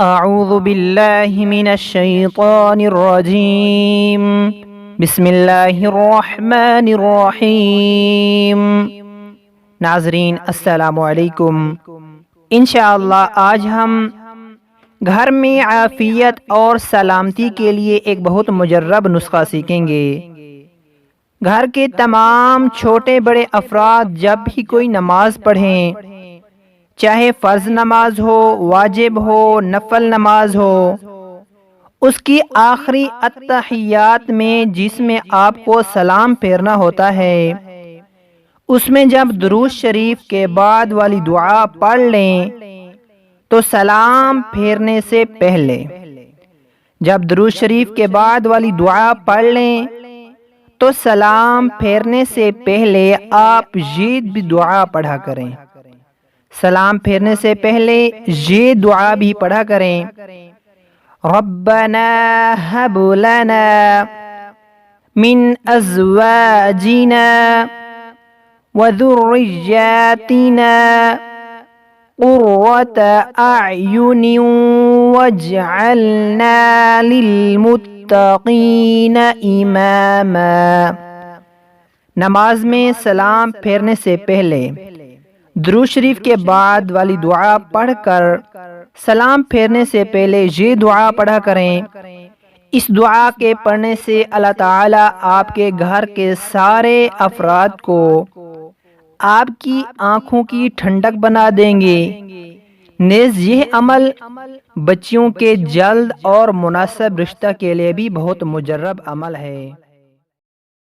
اعوذ باللہ من الشیطان الرجیم بسم اللہ الرحمن الرحیم۔ ناظرین السلام علیکم۔ انشاءاللہ آج ہم گھر میں عافیت اور سلامتی کے لیے ایک بہت مجرب نسخہ سیکھیں گے۔ گھر کے تمام چھوٹے بڑے افراد جب بھی کوئی نماز پڑھیں، چاہے فرض نماز ہو، واجب ہو، نفل نماز ہو، اس کی آخری التحیات میں جس میں آپ کو سلام پھیرنا ہوتا ہے، اس میں جب درود شریف کے بعد والی دعا پڑھ لیں تو سلام پھیرنے سے پہلے جب درود شریف کے بعد والی دعا پڑھ لیں تو سلام پھیرنے سے پہلے آپ یہ بھی دعا پڑھا کریں۔ سلام پھیرنے سے پہلے یہ دعا بھی پڑھا کریں، ربنا ہب لنا من ازواجنا وذریاتنا قرۃ اعین واجعلنا للمتقین اماما۔ نماز میں سلام پھیرنے سے پہلے درود شریف کے بعد والی دعا پڑھ کر سلام پھیرنے سے پہلے یہ دعا پڑھا کریں۔ اس دعا کے پڑھنے سے اللہ تعالیٰ آپ کے گھر کے سارے افراد کو آپ کی آنکھوں کی ٹھنڈک بنا دیں گے۔ نیز یہ عمل بچیوں کے جلد اور مناسب رشتہ کے لیے بھی بہت مجرب عمل ہے۔